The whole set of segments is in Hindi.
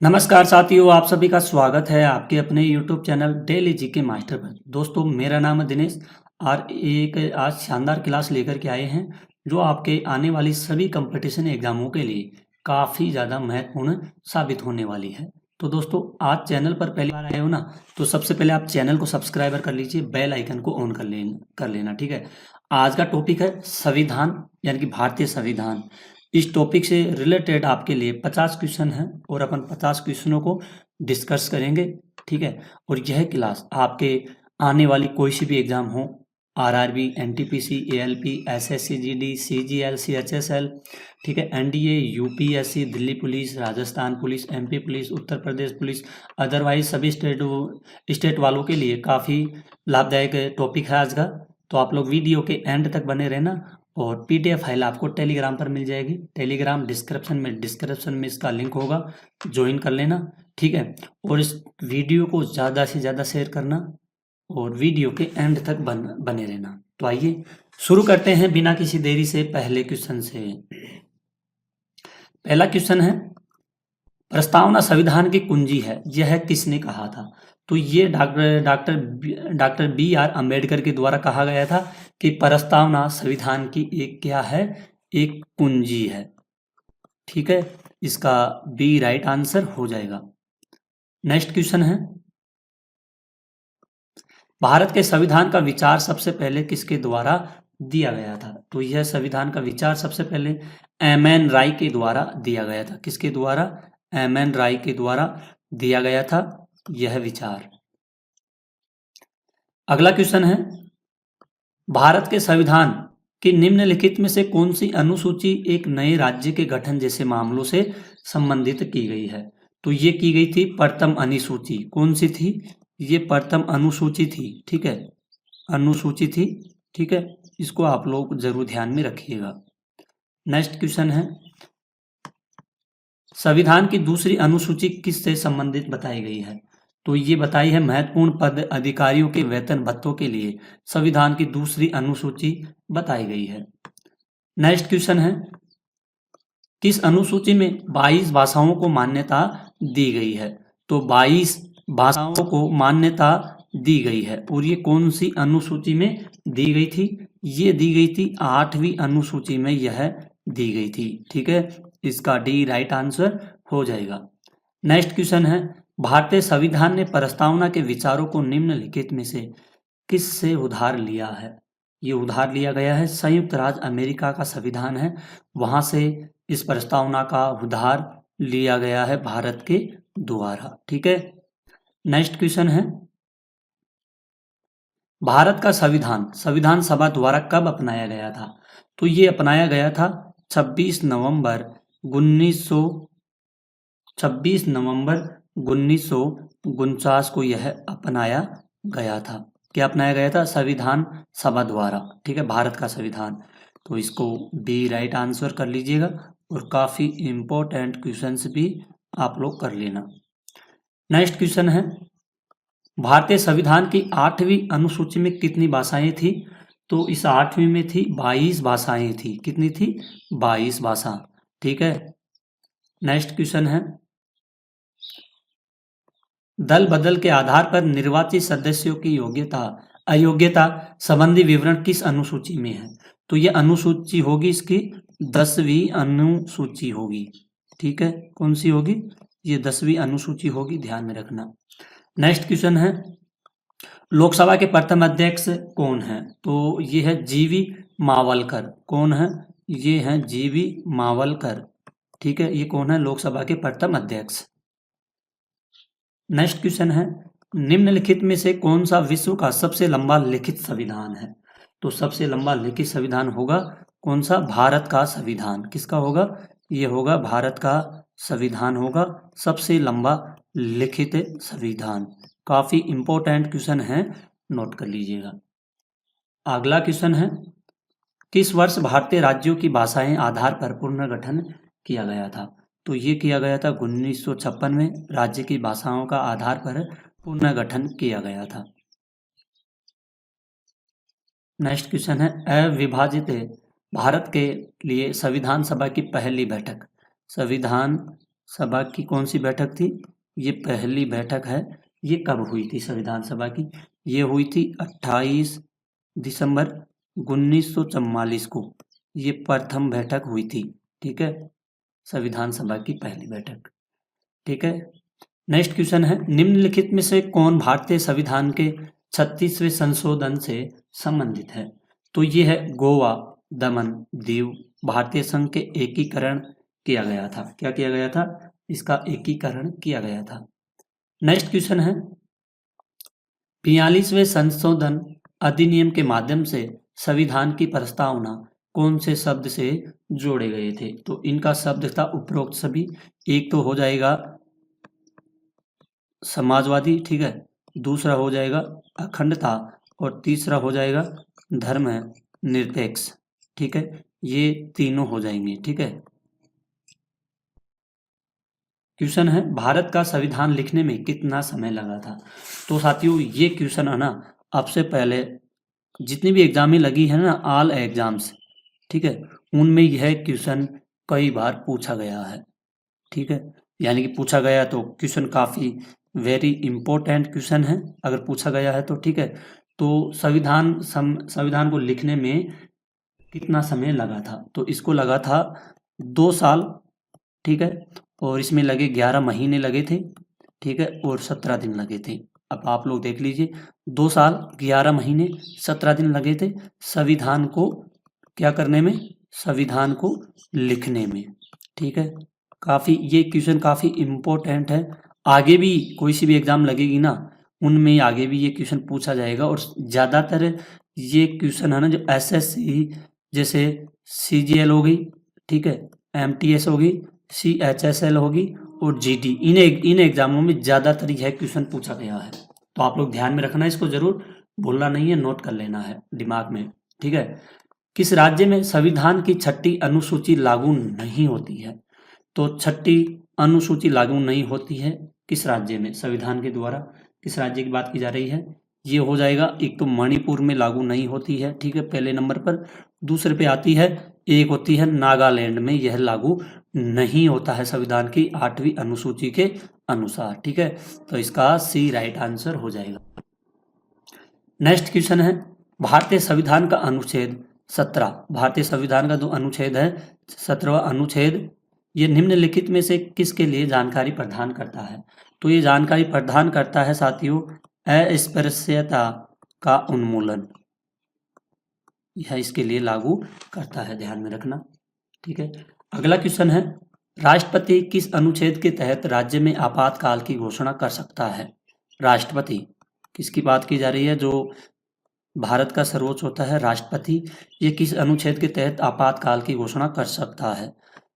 नमस्कार साथियों, आप सभी का स्वागत है आपके अपने YouTube channel daily GK master पर। दोस्तों, मेरा नाम है दिनेश और एक आज शानदार क्लास लेकर के आए हैं जो आपके आने वाली सभी कंपटीशन एग्जामों के लिए काफ़ी ज़्यादा महत्वपूर्ण साबित होने वाली है। तो दोस्तों, आज चैनल पर पहली बार आए हो ना, तो सबसे पहले आप चैनल को सब्सक्राइबर कर लीजिए, बेल आइकन को ऑन कर लेना, ठीक है। आज का टॉपिक है संविधान, यानी कि भारतीय संविधान। इस टॉपिक से रिलेटेड आपके लिए 50 क्वेश्चन हैं और अपन 50 क्वेश्चनों को डिस्कस करेंगे, ठीक है। और यह क्लास आपके आने वाली कोई सी भी एग्जाम हो, RRB, NTPC, ALP, SSC GD, CGL, CHSL, ठीक है, NDA, UPSC, Delhi police, Rajasthan police, MP police, Uttar Pradesh police, otherwise सभी स्टेट वालों के लिए काफ़ी लाभदायक टॉपिक है आज का। तो आप लोग वीडियो के एंड तक बने रहना और पीडीएफ फाइल आपको टेलीग्राम पर मिल जाएगी। टेलीग्राम डिस्क्रिप्शन में इसका लिंक होगा, ज्वाइन कर लेना, ठीक है। और इस वीडियो को ज़्यादा से ज़्यादा शेयर करना और वीडियो के एंड तक बने रहना। तो आइए शुरू करते हैं बिना किसी देरी से पहले क्वेश्चन से। पहला क्वेश्चन है, प्रस्तावना संविधान की कुंजी है, यह किसने कहा था? तो ये डॉक्टर बी आर अम्बेडकर के द्वारा कहा गया था कि प्रस्तावना संविधान की एक क्या है, एक कुंजी है, ठीक है। इसका बी राइट आंसर हो जाएगा। नेक्स्ट क्वेश्चन है, भारत के संविधान का विचार सबसे पहले किसके द्वारा दिया गया था? तो यह संविधान का विचार सबसे पहले एम एन राय के द्वारा दिया गया था। किसके द्वारा? एम एन राय के द्वारा दिया गया था यह विचार। अगला क्वेश्चन है, भारत के संविधान की निम्नलिखित में से कौन सी अनुसूची एक नए राज्य के गठन जैसे मामलों से संबंधित की गई है? तो ये की गई थी प्रथम अनुसूची। कौन सी थी? ये प्रथम अनुसूची थी, ठीक है, अनुसूची थी, ठीक है। इसको आप लोग जरूर ध्यान में रखिएगा। नेक्स्ट क्वेश्चन है, संविधान की दूसरी अनुसूची किससे संबंधित बताई गई है? तो ये बताई है महत्वपूर्ण पद अधिकारियों के वेतन भत्तों के लिए संविधान की दूसरी अनुसूची बताई गई है। नेक्स्ट क्वेश्चन है, किस अनुसूची में 22 भाषाओं को मान्यता दी गई है? तो 22 भाषाओं को मान्यता दी गई है और ये कौन सी अनुसूची में दी गई थी? ये दी गई थी 8वीं अनुसूची में यह दी गई थी, ठीक है। इसका डी राइट आंसर हो जाएगा। नेक्स्ट क्वेश्चन है, भारतीय संविधान ने प्रस्तावना के विचारों को निम्नलिखित में से किससे उधार लिया है? ये उधार लिया गया है संयुक्त राज्य अमेरिका का संविधान है, वहां से इस प्रस्तावना का उधार लिया गया है भारत के द्वारा, ठीक है। नेक्स्ट क्वेश्चन है, भारत का संविधान संविधान सभा द्वारा कब अपनाया गया था? तो ये अपनाया गया था 26 नवंबर 1900 26 नवंबर 1949 को यह अपनाया गया था। क्या अपनाया गया था? संविधान सभा द्वारा, ठीक है, भारत का संविधान। तो इसको बी राइट आंसर कर लीजिएगा और काफी इंपॉर्टेंट क्वेश्चंस भी आप लोग कर लेना। नेक्स्ट क्वेश्चन है, भारतीय संविधान की 8वीं अनुसूची में कितनी भाषाएं थी? तो इस 8वीं में थी 22 भाषाएं थी। कितनी थी? 22 भाषा, ठीक है। नेक्स्ट क्वेश्चन है, दल बदल के आधार पर निर्वाचित सदस्यों की योग्यता अयोग्यता संबंधी विवरण किस अनुसूची में है? तो यह अनुसूची होगी इसकी 10वीं अनुसूची होगी, ठीक है। कौन सी होगी? ये 10वीं अनुसूची होगी, ध्यान में रखना। नेक्स्ट क्वेश्चन है, लोकसभा के प्रथम अध्यक्ष कौन है? तो ये है जीवी मावलकर। कौन है? ये है जीवी मावलकर, ठीक है। ये कौन है? लोकसभा के प्रथम अध्यक्ष। नेक्स्ट क्वेश्चन है, निम्नलिखित में से कौन सा विश्व का सबसे लंबा लिखित संविधान है? तो सबसे लंबा लिखित संविधान होगा कौन सा? भारत का संविधान। किसका होगा? ये होगा भारत का संविधान होगा सबसे लंबा लिखित संविधान। काफी इंपॉर्टेंट क्वेश्चन है, नोट कर लीजिएगा। अगला क्वेश्चन है, किस वर्ष भारतीय राज्यों की भाषाएं आधार पर पुनर्गठन किया गया था? तो ये किया गया था 1956 में, राज्य की भाषाओं का आधार पर पुनर्गठन किया गया था। नेक्स्ट क्वेश्चन है, अविभाजित भारत के लिए संविधान सभा की पहली बैठक, संविधान सभा की कौन सी बैठक थी? ये पहली बैठक है। ये कब हुई थी संविधान सभा की? ये हुई थी 28 दिसंबर 1944 को। ये प्रथम बैठक हुई थी। ठीक है, संविधान सभा की पहली बैठक। ठीक है, नेक्स्ट क्वेश्चन है, निम्नलिखित में से कौन भारतीय संविधान के 36वें संशोधन से संबंधित है? तो ये है गोवा, दमन, दीव भारतीय संघ के एकीकरण किया गया था। क्या किया गया था? इसका एकीकरण किया गया था। नेक्स्ट क्वेश्चन है, 42वें संशोधन अधिनियम के माध्यम से संविधान की प्रस्तावना कौन से शब्द से जोड़े गए थे? तो इनका शब्द था उपरोक्त सभी। एक तो हो जाएगा समाजवादी, ठीक है, दूसरा हो जाएगा अखंडता और तीसरा हो जाएगा धर्म निरपेक्ष। ठीक है, ये तीनों हो जाएंगे। ठीक है, क्वेश्चन है, भारत का संविधान लिखने में कितना समय लगा था? तो साथियों ये क्वेश्चन है ना, अब से पहले जितनी भी एग्जामें लगी है ना, ऑल एग्जाम्स, ठीक है, उनमें यह क्वेश्चन कई बार पूछा गया है। ठीक है, यानी कि पूछा गया तो क्वेश्चन काफ़ी वेरी इंपॉर्टेंट क्वेश्चन है अगर पूछा गया है तो। ठीक है, तो संविधान को लिखने में कितना समय लगा था? तो इसको लगा था 2 साल। ठीक है, और इसमें लगे 11 महीने लगे थे। ठीक है, और 17 दिन लगे थे। अब आप लोग देख लीजिए, 2 साल 11 महीने 17 दिन लगे थे संविधान को क्या करने में? संविधान को लिखने में। ठीक है, काफ़ी ये क्वेश्चन काफ़ी इम्पोर्टेंट है। आगे भी कोई सी भी एग्ज़ाम लगेगी ना, उनमें आगे भी ये क्वेश्चन पूछा जाएगा। और ज़्यादातर ये क्वेश्चन है ना, जो एसएससी जैसे सीजीएल हो गई, ठीक है, एमटीएस हो गई, सीएचएसएल होगी और जीडी, इन एग्जामों में ज़्यादातर यह क्वेश्चन पूछा गया है। तो आप लोग ध्यान में रखना, इसको जरूर भूलना नहीं है, नोट कर लेना है दिमाग में। ठीक है, किस राज्य में संविधान की 6ठी अनुसूची लागू नहीं होती है? तो 6ठी अनुसूची लागू नहीं होती है किस राज्य में? संविधान के द्वारा किस राज्य की बात की जा रही है? ये हो जाएगा, एक तो मणिपुर में लागू नहीं होती है, ठीक है, पहले नंबर पर। दूसरे पे आती है, एक होती है नागालैंड में, यह लागू नहीं होता है संविधान की 8वीं अनुसूची के अनुसार। ठीक है, तो इसका सी राइट आंसर हो जाएगा। नेक्स्ट क्वेश्चन है, भारतीय संविधान का अनुच्छेद 17, भारतीय संविधान का जो अनुच्छेद है 17वां अनुच्छेद, ये निम्नलिखित में से किसके लिए जानकारी प्रदान करता है? तो ये जानकारी प्रदान करता है साथियों अस्पृश्यता का उन्मूलन, यह इसके लिए लागू करता है, ध्यान में रखना। ठीक है, अगला क्वेश्चन है, राष्ट्रपति किस अनुच्छेद के तहत राज्य में आपातकाल की घोषणा कर सकता है? राष्ट्रपति किसकी बात की जा रही है? जो भारत का सर्वोच्च होता है राष्ट्रपति, ये किस अनुच्छेद के तहत आपातकाल की घोषणा कर सकता है?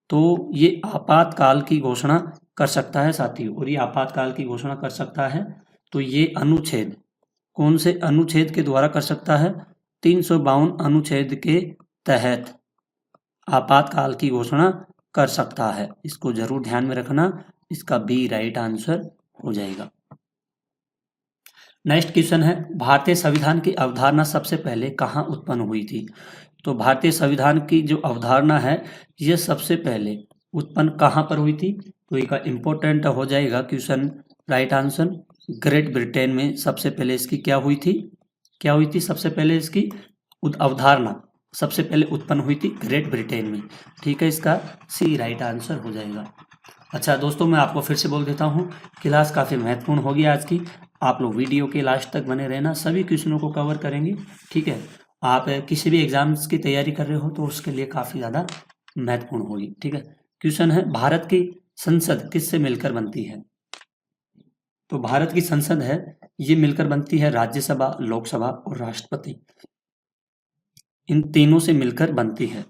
तो ये आपातकाल की घोषणा कर सकता है साथियों, और ये आपातकाल की घोषणा कर सकता है तो ये अनुच्छेद कौन से अनुच्छेद के द्वारा कर सकता है? 352 अनुच्छेद के तहत आपातकाल की घोषणा कर सकता है। इसको जरूर ध्यान में रखना, इसका बी राइट आंसर हो जाएगा। नेक्स्ट क्वेश्चन है, भारतीय संविधान की अवधारणा सबसे पहले कहाँ उत्पन्न हुई थी? तो भारतीय संविधान की जो अवधारणा है ये सबसे पहले उत्पन्न कहाँ पर हुई थी? तो इसका इम्पोर्टेंट हो जाएगा question, right answer great Britain में सबसे पहले इसकी क्या हुई थी? क्या हुई थी सबसे पहले? इसकी अवधारणा सबसे पहले उत्पन्न हुई थी ग्रेट ब्रिटेन में। ठीक है, इसका सी राइट आंसर हो जाएगा। अच्छा दोस्तों, मैं आपको फिर से बोल देता हूँ, क्लास काफ़ी महत्वपूर्ण होगी आज की। आप लोग वीडियो के लास्ट तक बने रहना, सभी क्वेश्चनों को कवर करेंगे। ठीक है, आप किसी भी एग्जाम्स की तैयारी कर रहे हो तो उसके लिए काफ़ी ज़्यादा महत्वपूर्ण होगी। ठीक है, क्वेश्चन है, भारत की संसद किससे मिलकर बनती है? तो भारत की संसद है ये मिलकर बनती है राज्यसभा, लोकसभा और राष्ट्रपति, इन तीनों से मिलकर बनती है।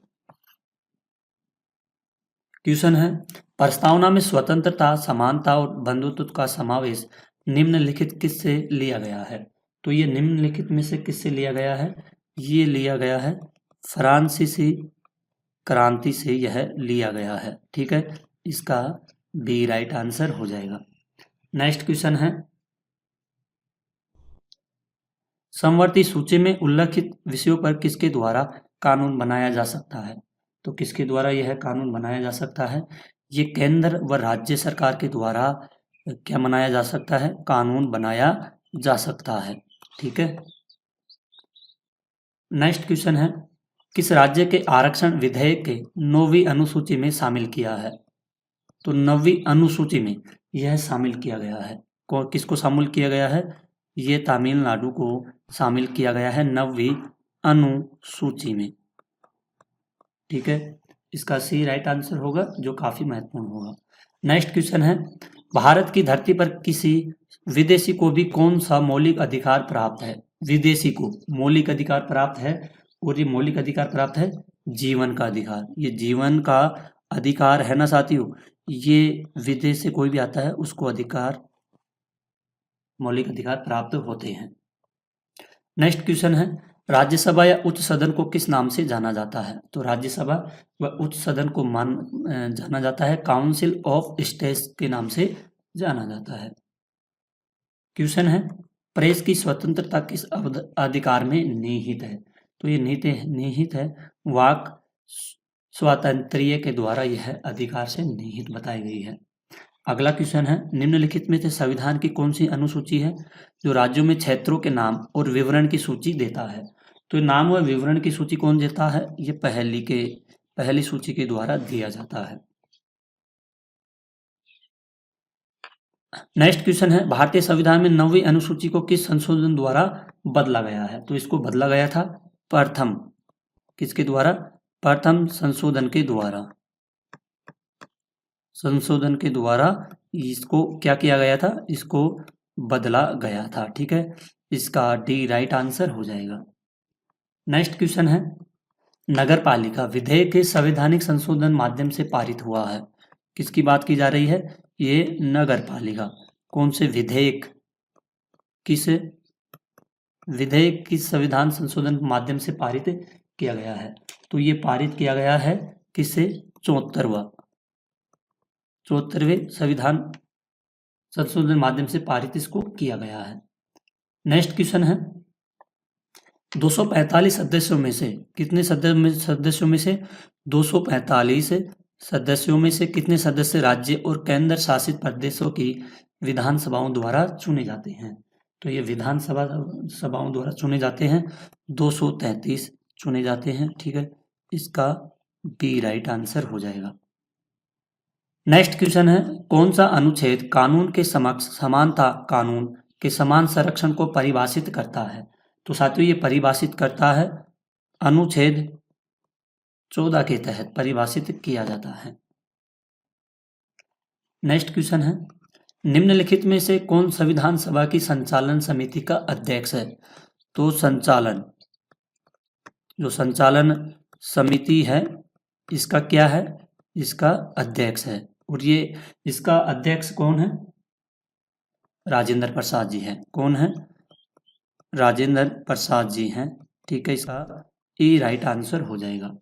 क्वेश्चन है, प्रस्तावना में स्वतंत्रता, समानता और बंधुत्व का समावेश निम्नलिखित किससे लिया गया है? तो ये निम्नलिखित में से किससे लिया गया है? ये लिया गया है फ्रांसीसी क्रांति से, यह लिया गया है। ठीक है, इसका बी राइट आंसर हो जाएगा। नेक्स्ट क्वेश्चन है, समवर्ती सूची में उल्लिखित विषयों पर किसके द्वारा कानून बनाया जा सकता है? तो किसके द्वारा यह कानून बनाया जा सकता है? ये केंद्र व राज्य सरकार के द्वारा क्या बनाया जा सकता है, कानून बनाया जा सकता है। ठीक है। नेक्स्ट क्वेश्चन है, किस राज्य के आरक्षण विधेयक के 9वीं अनुसूची में शामिल किया है? तो 9वीं अनुसूची में यह शामिल किया गया है। किसको शामिल किया गया है? ये तमिलनाडु को शामिल किया गया है 9वीं अनुसूची में। ठीक है, इसका सी राइट आंसर होगा, जो काफी महत्वपूर्ण होगा। नेक्स्ट क्वेश्चन है, भारत की धरती पर किसी विदेशी को भी कौन सा मौलिक अधिकार प्राप्त है? विदेशी को मौलिक अधिकार प्राप्त है, और ये मौलिक अधिकार प्राप्त है जीवन का अधिकार। ये जीवन का अधिकार है ना साथियों, ये विदेश से कोई भी आता है उसको अधिकार, मौलिक अधिकार प्राप्त होते हैं। नेक्स्ट क्वेश्चन है, राज्यसभा या उच्च सदन को किस नाम से जाना जाता है? तो राज्यसभा व उच्च सदन को जाना जाता है काउंसिल ऑफ स्टेट्स के नाम से जाना जाता है। क्वेश्चन है, प्रेस की स्वतंत्रता किस अधिकार में निहित है? तो ये निहित है वाक स्वातंत्र्य के द्वारा यह अधिकार से निहित बताई गई है। अगला क्वेश्चन है, निम्नलिखित में से संविधान की कौन सी अनुसूची है जो राज्यों में क्षेत्रों के नाम और विवरण की सूची देता है? तो नाम व विवरण की सूची कौन देता है? ये पहली सूची के द्वारा दिया जाता है। नेक्स्ट क्वेश्चन है, भारतीय संविधान में 9वीं अनुसूची को किस संशोधन द्वारा बदला गया है? तो इसको बदला गया था प्रथम, किसके द्वारा? प्रथम संशोधन के द्वारा इसको क्या किया गया था? इसको बदला गया था। ठीक है, इसका डी राइट आंसर हो जाएगा। नेक्स्ट क्वेश्चन है, नगरपालिका विधेयक के संवैधानिक संशोधन माध्यम से पारित हुआ है। किसकी बात की जा रही है? ये नगरपालिका। कौन से विधेयक, किस विधेयक किस संविधान संशोधन माध्यम से पारित किया गया है? तो ये पारित किया गया है किससे? 74वें संविधान संशोधन माध्यम से पारित इसको किया गया है। नेक्स्ट क्वेश्चन है, 245 सदस्यों में से कितने सदस्यों में से 245 सदस्यों में से कितने सदस्य राज्य और केंद्र शासित प्रदेशों की विधानसभाओं द्वारा चुने जाते हैं? तो ये विधानसभाओं द्वारा चुने जाते हैं 233 चुने जाते हैं। ठीक है, इसका बी राइट आंसर हो जाएगा। नेक्स्ट क्वेश्चन है, कौन सा अनुच्छेद कानून के समक्ष समानता कानून के समान संरक्षण को परिभाषित करता है? तो साथियों ये परिभाषित करता है अनुच्छेद 14 के तहत परिभाषित किया जाता है। नेक्स्ट क्वेश्चन है, निम्नलिखित में से कौन संविधान सभा की संचालन समिति का अध्यक्ष है? तो जो संचालन समिति है इसका क्या है? इसका अध्यक्ष है, और ये इसका अध्यक्ष कौन है? राजेंद्र प्रसाद जी हैं। कौन है? राजेंद्र प्रसाद जी हैं। ठीक है, इसका ई राइट आंसर हो जाएगा।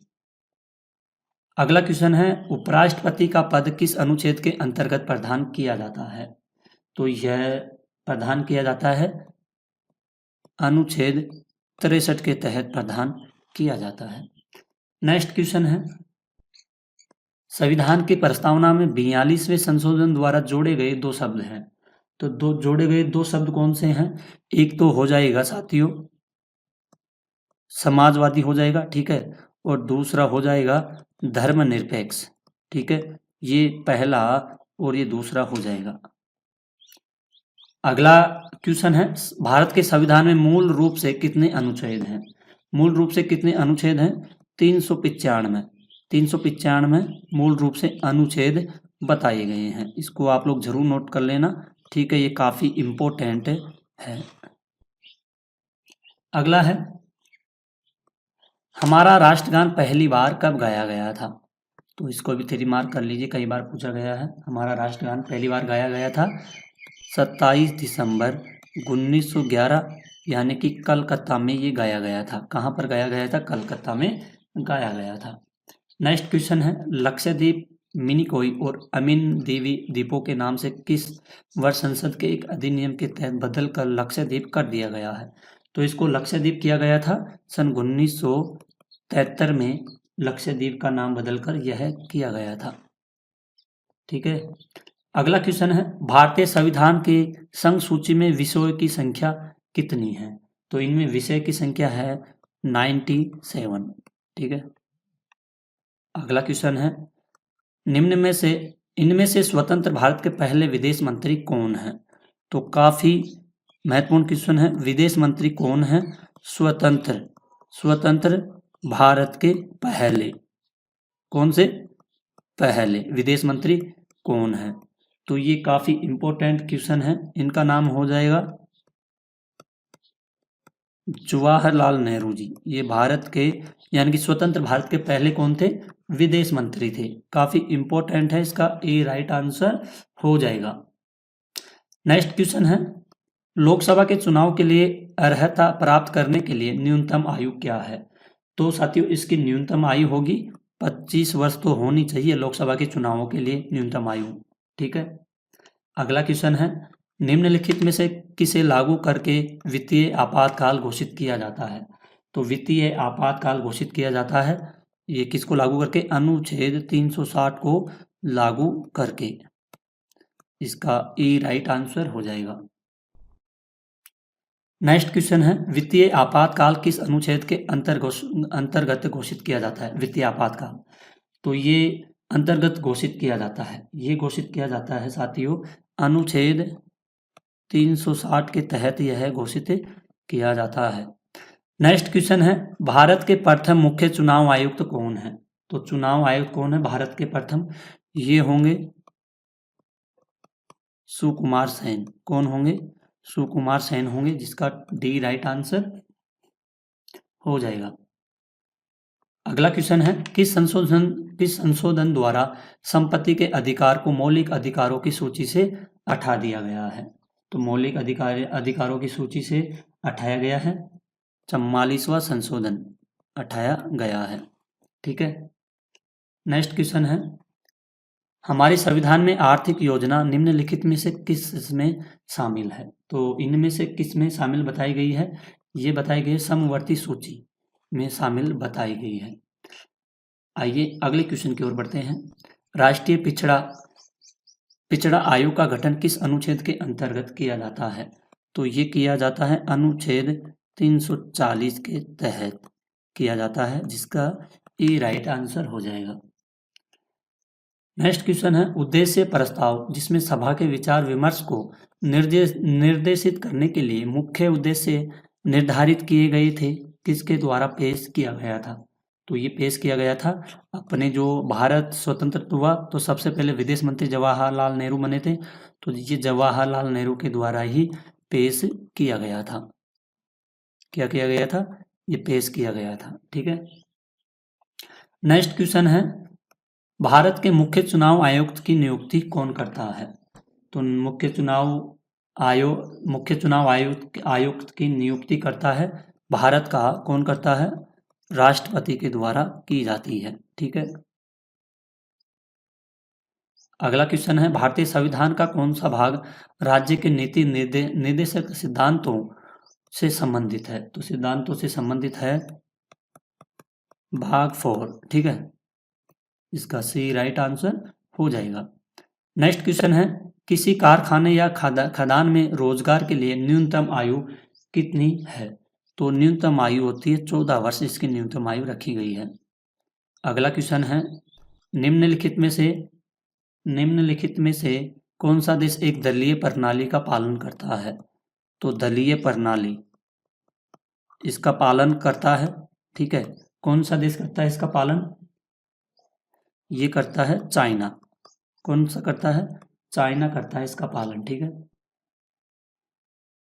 अगला क्वेश्चन है, उपराष्ट्रपति का पद किस अनुच्छेद के अंतर्गत प्रदान किया जाता है? तो यह प्रदान किया जाता है अनुच्छेद 63 के तहत प्रदान किया जाता है। नेक्स्ट क्वेश्चन है, संविधान की प्रस्तावना में 42वें संशोधन द्वारा जोड़े गए दो शब्द हैं। तो जोड़े गए दो शब्द कौन से हैं? एक तो हो जाएगा साथियों समाजवादी हो जाएगा, ठीक है, और दूसरा हो जाएगा धर्मनिरपेक्ष। ठीक है, ये पहला और ये दूसरा हो जाएगा। अगला क्वेश्चन है, भारत के संविधान में मूल रूप से कितने अनुच्छेद हैं? मूल रूप से कितने अनुच्छेद हैं? 395 मूल रूप से अनुच्छेद बताए गए हैं। इसको आप लोग जरूर नोट कर लेना। ठीक है, ये काफी इंपॉर्टेंट है। अगला है, हमारा राष्ट्रगान पहली बार कब गाया गया था? तो इसको भी 3 मार्क कर लीजिए, कई बार पूछा गया है। हमारा राष्ट्रगान पहली बार गाया गया था 27 दिसंबर 1911, यानी कि कलकत्ता में ये गाया गया था। कहाँ पर गाया गया था? कलकत्ता में गाया गया था। नेक्स्ट क्वेश्चन है, लक्षद्वीप, मिनिकॉय और अमीन देवी द्वीपों के नाम से किस वर्ष संसद के एक अधिनियम के तहत बदलकर लक्षद्वीप कर दिया गया है? तो इसको लक्षद्वीप किया गया था सन 1973 में, लक्षद्वीप का नाम बदलकर यह किया गया था। ठीक है। अगला क्वेश्चन है, भारतीय संविधान के संघ सूची में विषयों की संख्या कितनी है? तो इनमें विषय की संख्या है 97। ठीक है। अगला क्वेश्चन है, इनमें से स्वतंत्र भारत के पहले विदेश मंत्री कौन हैं? तो काफी महत्वपूर्ण क्वेश्चन है, विदेश मंत्री कौन है स्वतंत्र भारत के पहले, कौन से पहले विदेश मंत्री कौन है? तो ये काफी इंपॉर्टेंट क्वेश्चन है। इनका नाम हो जाएगा जवाहरलाल नेहरू जी। ये भारत के यानी कि स्वतंत्र भारत के पहले कौन थे? विदेश मंत्री थे। काफी इंपॉर्टेंट है, इसका ए राइट आंसर हो जाएगा। नेक्स्ट क्वेश्चन है, लोकसभा के चुनाव के लिए अर्हता प्राप्त करने के लिए न्यूनतम आयु क्या है? तो साथियों, इसकी न्यूनतम आयु होगी 25 वर्ष तो होनी चाहिए लोकसभा के चुनावों के लिए न्यूनतम आयु। ठीक है। अगला क्वेश्चन है, निम्नलिखित में से किसे लागू करके वित्तीय आपातकाल घोषित किया जाता है? तो वित्तीय आपातकाल घोषित किया जाता है ये किसको लागू करके? अनुच्छेद 360 को लागू करके। इसका ए राइट आंसर हो जाएगा। नेक्स्ट क्वेश्चन है, वित्तीय आपातकाल किस अनुच्छेद के अंतर्गत घोषित किया जाता है? वित्तीय आपातकाल तो ये अंतर्गत घोषित किया जाता है, ये घोषित किया जाता है साथियों अनुच्छेद 360 के तहत यह घोषित किया जाता है। नेक्स्ट क्वेश्चन है, भारत के प्रथम मुख्य चुनाव आयुक्त कौन है? तो चुनाव आयुक्त कौन है भारत के प्रथम? ये होंगे सुकुमार सेन। कौन होंगे? सुकुमार सेन होंगे, जिसका डी राइट आंसर हो जाएगा। अगला क्वेश्चन है, किस संशोधन द्वारा संपत्ति के अधिकार को मौलिक अधिकारों की सूची से हटा दिया गया है? तो मौलिक अधिकारों की सूची से हटाया गया है 44वां संशोधन हटाया गया है। ठीक है। नेक्स्ट क्वेश्चन है, हमारे संविधान में आर्थिक योजना निम्नलिखित में से किस में शामिल है? तो इनमें से किस में शामिल बताई गई है? ये बताई गई है समवर्ती सूची में शामिल बताई गई है। आइए अगले क्वेश्चन की ओर बढ़ते हैं। राष्ट्रीय पिछड़ा आयोग का गठन किस अनुच्छेद के अंतर्गत किया जाता है? तो ये किया जाता है अनुच्छेद 340 के तहत किया जाता है, जिसका ए राइट आंसर हो जाएगा। नेक्स्ट क्वेश्चन है, उद्देश्य प्रस्ताव जिसमें सभा के विचार विमर्श को निर्देशित करने के लिए मुख्य उद्देश्य निर्धारित किए गए थे, किसके द्वारा पेश किया गया था? तो ये पेश किया गया था अपने जो भारत स्वतंत्र हुआ तो सबसे पहले विदेश मंत्री जवाहरलाल नेहरू बने थे, तो ये जवाहरलाल नेहरू के द्वारा ही पेश किया गया था। क्या किया गया था? ये पेश किया गया था। ठीक है। नेक्स्ट क्वेश्चन है, भारत के मुख्य चुनाव आयुक्त की नियुक्ति कौन करता है? तो मुख्य चुनाव आयुक्त की नियुक्ति करता है भारत का कौन करता है? राष्ट्रपति के द्वारा की जाती है। ठीक है। अगला क्वेश्चन है, भारतीय संविधान का कौन सा भाग राज्य के नीति निर्देशक सिद्धांतों से संबंधित है? तो सिद्धांतों से संबंधित है भाग 4। ठीक है। इसका सी राइट आंसर हो जाएगा। नेक्स्ट क्वेश्चन है, किसी कारखाने या खदान में रोजगार के लिए न्यूनतम आयु कितनी है? तो न्यूनतम आयु होती है 14 वर्ष, इसकी न्यूनतम आयु रखी गई है। अगला क्वेश्चन है, निम्नलिखित में से कौन सा देश एक दलीय प्रणाली का पालन करता है? तो दलीय प्रणाली इसका पालन करता है। ठीक है। कौन सा देश करता है इसका पालन? ये करता है चाइना। कौन सा करता है? चाइना करता है इसका पालन। ठीक है।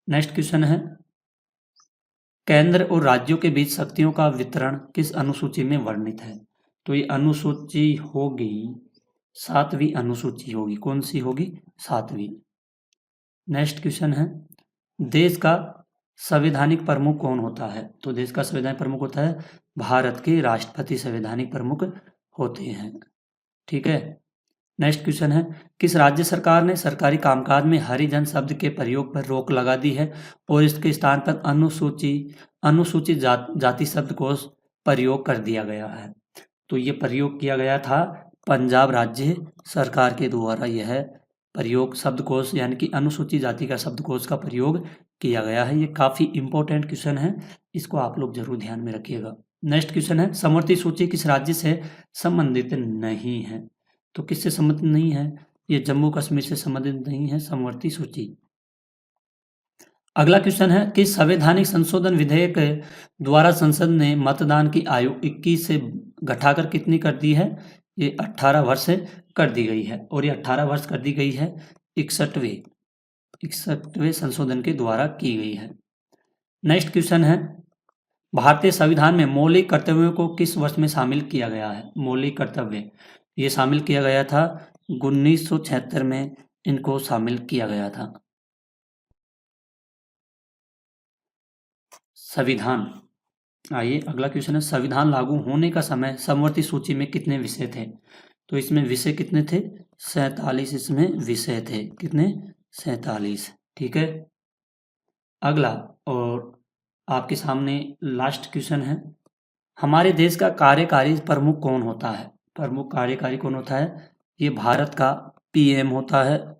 नेक्स्ट क्वेश्चन है, केंद्र और राज्यों के बीच शक्तियों का वितरण किस अनुसूची में वर्णित है? तो ये अनुसूची होगी 7वीं अनुसूची होगी। कौन सी होगी? 7वीं। नेक्स्ट क्वेश्चन है, देश का संवैधानिक प्रमुख कौन होता है? तो देश का संवैधानिक प्रमुख होता है भारत के राष्ट्रपति संवैधानिक प्रमुख होते हैं। ठीक है। नेक्स्ट क्वेश्चन है, किस राज्य सरकार ने सरकारी कामकाज में हरिजन शब्द के प्रयोग पर रोक लगा दी है और इसके स्थान पर अनुसूचित जाति शब्द को प्रयोग कर दिया गया है? तो ये प्रयोग किया गया था पंजाब राज्य सरकार के द्वारा यह प्रयोग शब्दकोश यानी कि अनुसूचित जाति का शब्दकोश का प्रयोग किया गया है। ये काफ़ी इंपॉर्टेंट क्वेश्चन है, इसको आप लोग जरूर ध्यान में रखिएगा। नेक्स्ट क्वेश्चन है, समवर्ती सूची किस राज्य से संबंधित नहीं है? तो किससे संबंधित नहीं है? ये जम्मू कश्मीर से संबंधित नहीं है समवर्ती सूची। अगला क्वेश्चन है कि संवैधानिक संशोधन विधेयक द्वारा संसद ने मतदान की आयु 21 से घटाकर कितनी कर दी है? ये 18 वर्ष कर दी गई है, और ये 18 वर्ष कर दी गई है 61वें संशोधन के द्वारा की गई है। नेक्स्ट क्वेश्चन है, भारतीय संविधान में मौलिक कर्तव्यों को किस वर्ष में शामिल किया गया है? मौलिक कर्तव्य ये शामिल किया गया था 1976 में, इनको शामिल किया गया था। संविधान, आइए अगला क्वेश्चन है, संविधान लागू होने का समय समवर्ती सूची में कितने विषय थे? तो इसमें विषय कितने थे? 47 इसमें विषय थे। कितने? 47। ठीक है। अगला और आपके सामने लास्ट क्वेश्चन है, हमारे देश का कार्यकारी प्रमुख कौन होता है? प्रमुख कार्यकारी कौन होता है? ये भारत का पीएम होता है,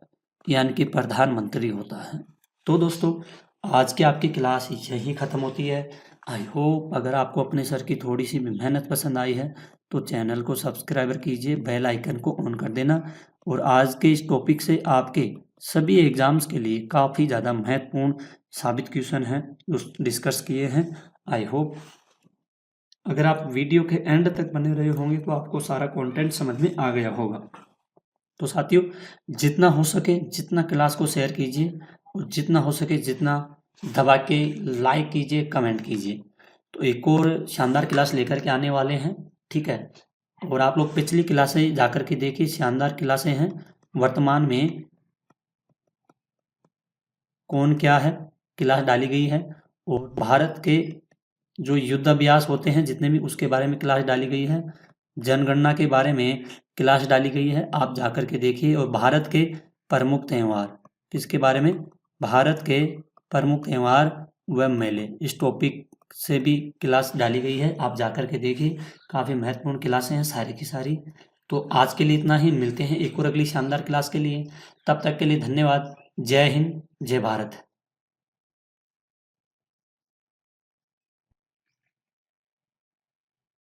यानी कि प्रधानमंत्री होता है। तो दोस्तों आज की आपकी क्लास यही ख़त्म होती है। आई होप अगर आपको अपने सर की थोड़ी सी भी मेहनत पसंद आई है तो चैनल को सब्सक्राइबर कीजिए, बेल आइकन को ऑन कर देना। और आज के इस टॉपिक से आपके सभी एग्ज़ाम्स के लिए काफ़ी ज़्यादा महत्वपूर्ण साबित क्वेश्चन हैं जो डिस्कस किए हैं। आई होप अगर आप वीडियो के एंड तक बने रहे होंगे तो आपको सारा कंटेंट समझ में आ गया होगा। तो साथियों जितना हो सके जितना क्लास को शेयर कीजिए, और जितना हो सके जितना दबा के लाइक कीजिए, कमेंट कीजिए। तो एक और शानदार क्लास लेकर के आने वाले हैं, ठीक है। और आप लोग पिछली क्लासें जाकर के देखिए, शानदार क्लासें हैं। वर्तमान में कौन क्या है क्लास डाली गई है, और भारत के जो युद्ध अभ्यास होते हैं जितने भी, उसके बारे में क्लास डाली गई है। जनगणना के बारे में क्लास डाली गई है, आप जाकर के देखिए। और भारत के प्रमुख त्यौहार, किसके बारे में? भारत के प्रमुख त्यौहार व मेले, इस टॉपिक से भी क्लास डाली गई है, आप जाकर के देखिए। काफ़ी महत्वपूर्ण क्लासें हैं सारी की सारी। तो आज के लिए इतना ही, मिलते हैं एक और अगली शानदार क्लास के लिए। तब तक के लिए धन्यवाद। जय हिंद, जय भारत।